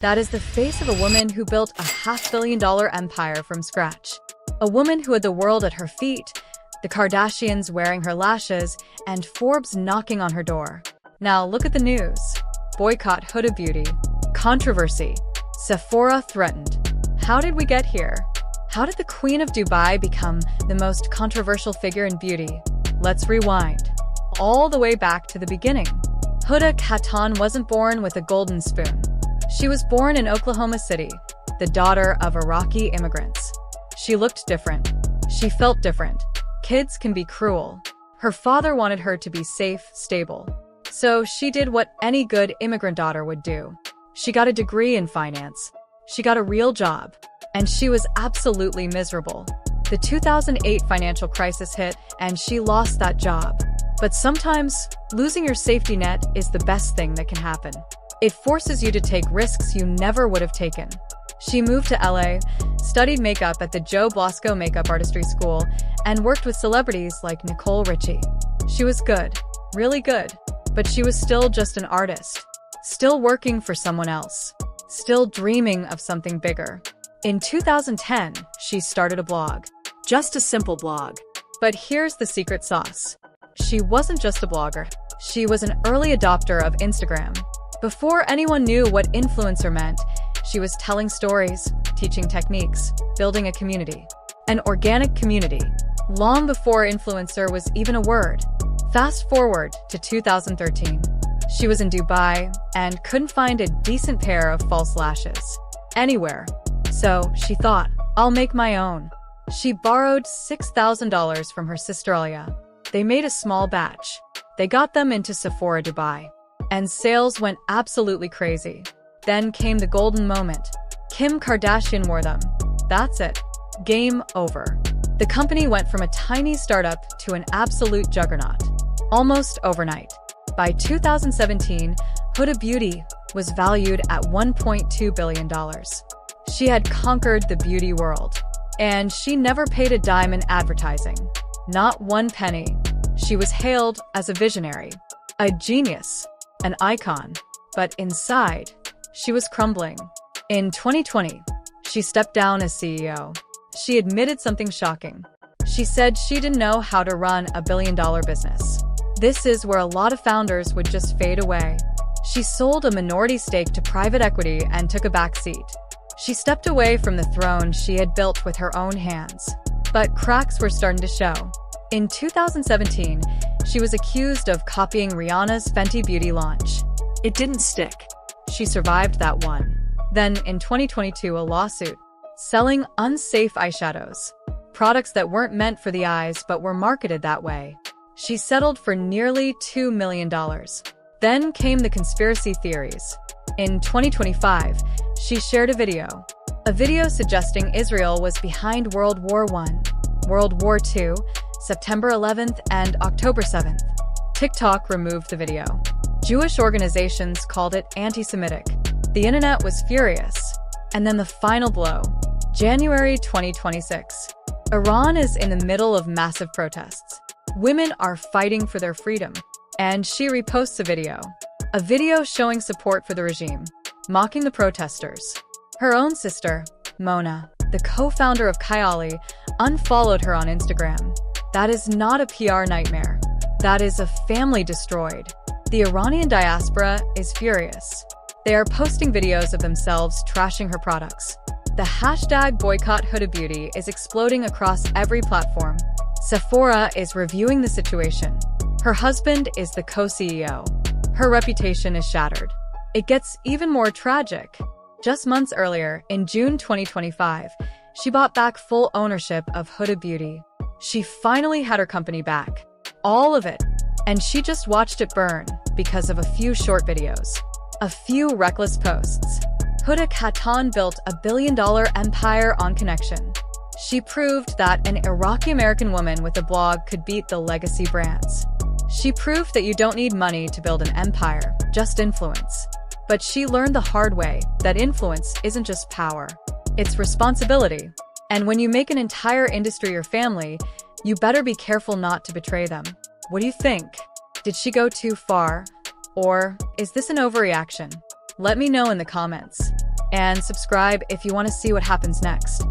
That is the face of a woman who built a $500 million empire from scratch. A woman who had the world at her feet, the Kardashians wearing her lashes, and Forbes knocking on her door. Now look at the news. Boycott Huda Beauty. Controversy. Sephora threatened. How did we get here? How did the Queen of Dubai become the most controversial figure in beauty? Let's rewind. All the way back to the beginning. Huda Kattan wasn't born with a golden spoon. She was born in Oklahoma City, the daughter of Iraqi immigrants. She looked different. She felt different. Kids can be cruel. Her father wanted her to be safe, stable. So she did what any good immigrant daughter would do. She got a degree in finance. She got a real job. And she was absolutely miserable. The 2008 financial crisis hit, and she lost that job. But sometimes, losing your safety net is the best thing that can happen. It forces you to take risks you never would have taken. She moved to LA, studied makeup at the Joe Blasco Makeup Artistry School, and worked with celebrities like Nicole Richie. She was good, really good, but she was still just an artist, still working for someone else, still dreaming of something bigger. In 2010, she started a blog, just a simple blog. But here's the secret sauce. She wasn't just a blogger. She was an early adopter of Instagram. Before anyone knew what influencer meant, she was telling stories, teaching techniques, building a community. An organic community, long before influencer was even a word. Fast forward to 2013. She was in Dubai and couldn't find a decent pair of false lashes anywhere. So she thought, I'll make my own. She borrowed $6,000 from her sister Alya. They made a small batch. They got them into Sephora Dubai. And sales went absolutely crazy. Then came the golden moment. Kim Kardashian wore them. That's it. Game over. The company went from a tiny startup to an absolute juggernaut. Almost overnight. By 2017, Huda Beauty was valued at $1.2 billion. She had conquered the beauty world. And she never paid a dime in advertising. Not one penny. She was hailed as a visionary, a genius, an icon. But inside, she was crumbling. In 2020, she stepped down as CEO. She admitted something shocking. She said she didn't know how to run a billion-dollar business. This is where a lot of founders would just fade away. She sold a minority stake to private equity and took a back seat. She stepped away from the throne she had built with her own hands. But cracks were starting to show. In 2017, she was accused of copying Rihanna's Fenty Beauty launch. It didn't stick. She survived that one. Then, in 2022, a lawsuit. Selling unsafe eyeshadows. Products that weren't meant for the eyes but were marketed that way. She settled for nearly $2 million. Then came the conspiracy theories. In 2025, she shared a video suggesting Israel was behind World War I, World War II, September 11th, and October 7th. TikTok removed the video. Jewish organizations called it anti-Semitic. The internet was furious. And then the final blow, January 2026. Iran is in the middle of massive protests. Women are fighting for their freedom. And she reposts a video showing support for the regime, mocking the protesters. Her own sister, Mona, the co-founder of Kylie, unfollowed her on Instagram. That is not a PR nightmare. That is a family destroyed. The Iranian diaspora is furious. They are posting videos of themselves trashing her products. The hashtag Boycott Huda Beauty is exploding across every platform. Sephora is reviewing the situation. Her husband is the co-CEO. Her reputation is shattered. It gets even more tragic. Just months earlier, in June 2025, she bought back full ownership of Huda Beauty. She finally had her company back. All of it. And she just watched it burn because of a few short videos. A few reckless posts. Huda Kattan built a billion-dollar empire on connection. She proved that an Iraqi-American woman with a blog could beat the legacy brands. She proved that you don't need money to build an empire, just influence. But she learned the hard way that influence isn't just power. It's responsibility. And when you make an entire industry your family, you better be careful not to betray them. What do you think? Did she go too far? Or is this an overreaction? Let me know in the comments. and subscribe if you want to see what happens next.